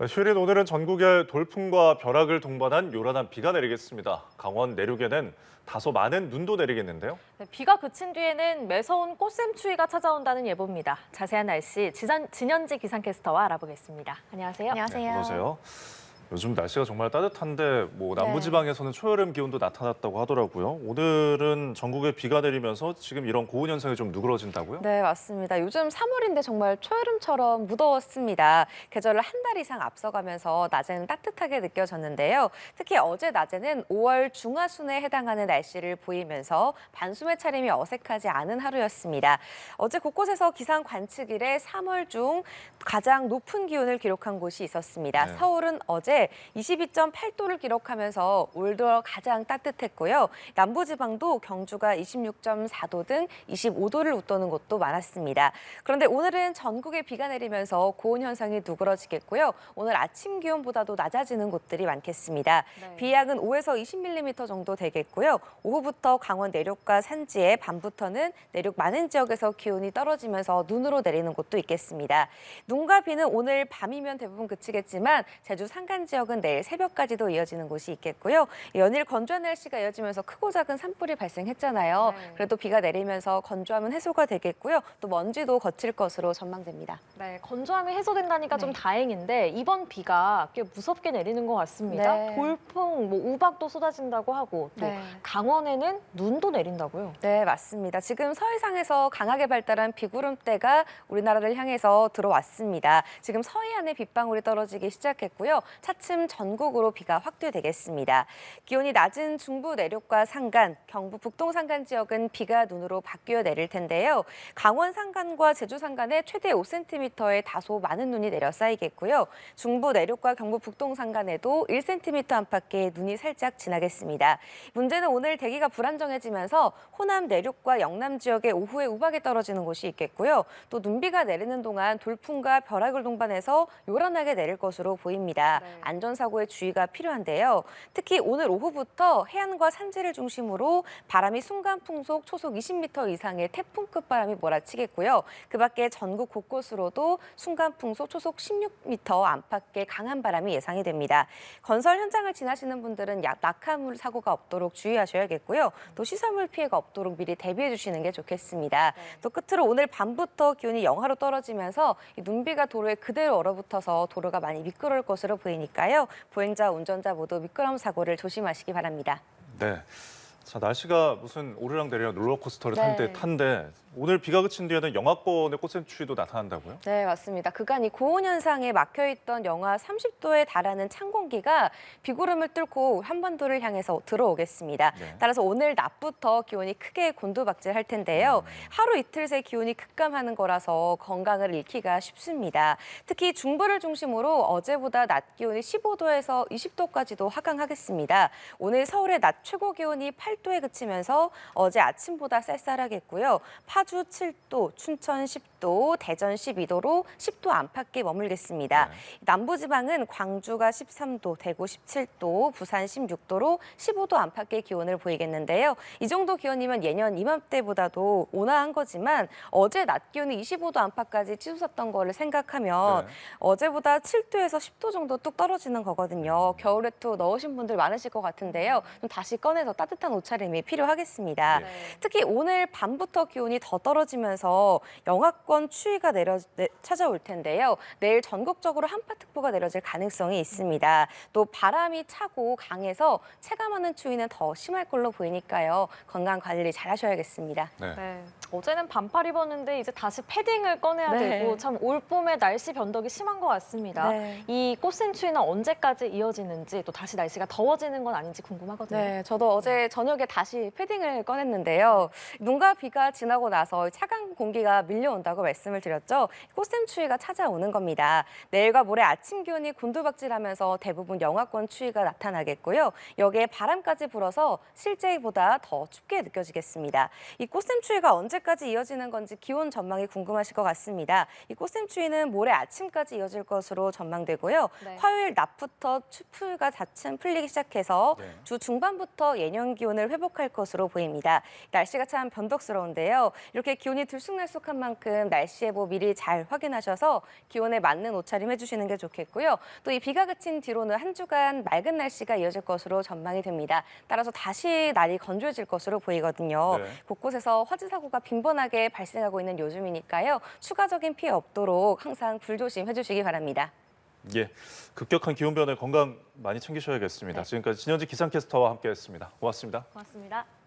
휴일인 오늘은 전국에 돌풍과 벼락을 동반한 요란한 비가 내리겠습니다. 강원 내륙에는 다소 많은 눈도 내리겠는데요. 네, 비가 그친 뒤에는 매서운 꽃샘추위가 찾아온다는 예보입니다. 자세한 날씨 진현지 기상캐스터와 알아보겠습니다. 안녕하세요. 안녕하세요. 안녕하세요. 요즘 날씨가 정말 따뜻한데 남부지방에서는 초여름 기온도 나타났다고 하더라고요. 오늘은 전국에 비가 내리면서 지금 이런 고온 현상이 좀 누그러진다고요? 네, 맞습니다. 요즘 3월인데 정말 초여름처럼 무더웠습니다. 계절을 한 달 이상 앞서가면서 낮에는 따뜻하게 느껴졌는데요. 특히 어제 낮에는 5월 중하순에 해당하는 날씨를 보이면서 반수매 차림이 어색하지 않은 하루였습니다. 어제 곳곳에서 기상 관측 이래 3월 중 가장 높은 기온을 기록한 곳이 있었습니다. 네. 서울은 어제 22.8도를 기록하면서 올 들어 가장 따뜻했고요. 남부지방도 경주가 26.4도 등 25도를 웃도는 곳도 많았습니다. 그런데 오늘은 전국에 비가 내리면서 고온 현상이 누그러지겠고요. 오늘 아침 기온보다도 낮아지는 곳들이 많겠습니다. 네. 비 양은 5에서 20mm 정도 되겠고요. 오후부터 강원 내륙과 산지에 밤부터는 내륙 많은 지역에서 기온이 떨어지면서 눈으로 내리는 곳도 있겠습니다. 눈과 비는 오늘 밤이면 대부분 그치겠지만 제주 산간 지역은 내일 새벽까지도 이어지는 곳이 있겠고요. 연일 건조한 날씨가 이어지면서 크고 작은 산불이 발생했잖아요. 네. 그래도 비가 내리면서 건조함은 해소가 되겠고요. 또 먼지도 거칠 것으로 전망됩니다. 네, 건조함이 해소된다니까 좀 네. 다행인데 이번 비가 꽤 무섭게 내리는 것 같습니다. 네. 돌풍, 우박도 쏟아진다고 하고 또 네. 강원에는 눈도 내린다고요. 네, 맞습니다. 지금 서해상에서 강하게 발달한 비구름대가 우리나라를 향해서 들어왔습니다. 지금 서해안에 빗방울이 떨어지기 시작했고요. 차츰 전국으로 비가 확대되겠습니다. 기온이 낮은 중부 내륙과 산간, 경부 북동 산간 지역은 비가 눈으로 바뀌어 내릴 텐데요. 강원 산간과 제주 산간에 최대 5cm의 다소 많은 눈이 내려 쌓이겠고요. 중부 내륙과 경부 북동 산간에도 1cm 안팎의 눈이 살짝 지나겠습니다. 문제는 오늘 대기가 불안정해지면서 호남 내륙과 영남 지역에 오후에 우박이 떨어지는 곳이 있겠고요. 또 눈비가 내리는 동안 돌풍과 벼락을 동반해서 요란하게 내릴 것으로 보입니다. 네. 안전사고에 주의가 필요한데요. 특히 오늘 오후부터 해안과 산지를 중심으로 바람이 순간 풍속 초속 20m 이상의 태풍급 바람이 몰아치겠고요. 그 밖에 전국 곳곳으로도 순간 풍속 초속 16m 안팎의 강한 바람이 예상이 됩니다. 건설 현장을 지나시는 분들은 낙하물 사고가 없도록 주의하셔야겠고요. 또 시설물 피해가 없도록 미리 대비해 주시는 게 좋겠습니다. 네. 또 끝으로 오늘 밤부터 기온이 영하로 떨어지면서 이 눈비가 도로에 그대로 얼어붙어서 도로가 많이 미끄러울 것으로 보이니까요. 보행자, 운전자 모두 미끄럼 사고를 조심하시기 바랍니다. 네. 자, 날씨가 무슨 오르락내리락 롤러코스터를 네. 탄데 오늘 비가 그친 뒤에는 영하권의 꽃샘추위도 나타난다고요? 네, 맞습니다. 그간 이 고온 현상에 막혀있던 영하 30도에 달하는 찬 공기가 비구름을 뚫고 한반도를 향해서 들어오겠습니다. 네. 따라서 오늘 낮부터 기온이 크게 곤두박질할 텐데요. 하루 이틀 새 기온이 급감하는 거라서 건강을 잃기가 쉽습니다. 특히 중부를 중심으로 어제보다 낮 기온이 15도에서 20도까지도 하강하겠습니다. 오늘 서울의 낮 최고 기온이 8도에 그치면서 어제 아침보다 쌀쌀하겠고요. 파주 7도, 춘천 10도, 대전 12도로 10도 안팎에 머물겠습니다. 네. 남부지방은 광주가 13도, 대구 17도, 부산 16도로 15도 안팎의 기온을 보이겠는데요. 이 정도 기온이면 예년 이맘때보다도 온화한 거지만 어제 낮 기온이 25도 안팎까지 치솟았던 거를 생각하면 네. 어제보다 7도에서 10도 정도 뚝 떨어지는 거거든요. 겨울에도 넣으신 분들 많으실 것 같은데요. 좀 다시 꺼내서 따뜻한 옷차림이 필요하겠습니다. 네. 특히 오늘 밤부터 기온이 더 떨어지면서 영하권 추위가 찾아올 텐데요. 내일 전국적으로 한파특보가 내려질 가능성이 있습니다. 또 바람이 차고 강해서 체감하는 추위는 더 심할 걸로 보이니까요. 건강 관리 잘 하셔야겠습니다. 네. 네. 어제는 반팔 입었는데 이제 다시 패딩을 꺼내야 네. 되고 참 올봄의 날씨 변덕이 심한 것 같습니다. 네. 이 꽃샘추위는 언제까지 이어지는지 또 다시 날씨가 더워지는 건 아닌지 궁금하거든요. 네, 저도 어제 저녁에 다시 패딩을 꺼냈는데요. 눈과 비가 지나고 나서 차가운 공기가 밀려온다고 말씀을 드렸죠. 꽃샘추위가 찾아오는 겁니다. 내일과 모레 아침 기온이 곤두박질하면서 대부분 영하권 추위가 나타나겠고요. 여기에 바람까지 불어서 실제보다 더 춥게 느껴지겠습니다. 이 꽃샘추위가 언제까지 이어지는 건지 기온 전망이 궁금하실 것 같습니다. 이 꽃샘추위는 모레 아침까지 이어질 것으로 전망되고요. 네. 화요일 낮부터 추위가 차츰 풀리기 시작해서 네. 주 중반부터 예년 기온을 기온을 회복할 것으로 보입니다. 날씨가 참 변덕스러운데요. 이렇게 기온이 들쑥날쑥한 만큼 날씨 예보 미리 잘 확인하셔서 기온에 맞는 옷차림 해주시는 게 좋겠고요. 또 이 비가 그친 뒤로는 한 주간 맑은 날씨가 이어질 것으로 전망이 됩니다. 따라서 다시 날이 건조해질 것으로 보이거든요. 네. 곳곳에서 화재 사고가 빈번하게 발생하고 있는 요즘이니까요. 추가적인 피해 없도록 항상 불조심 해주시기 바랍니다. 예, 급격한 기온 변화에 건강 많이 챙기셔야겠습니다. 네. 지금까지 진현지 기상캐스터와 함께했습니다. 고맙습니다. 고맙습니다.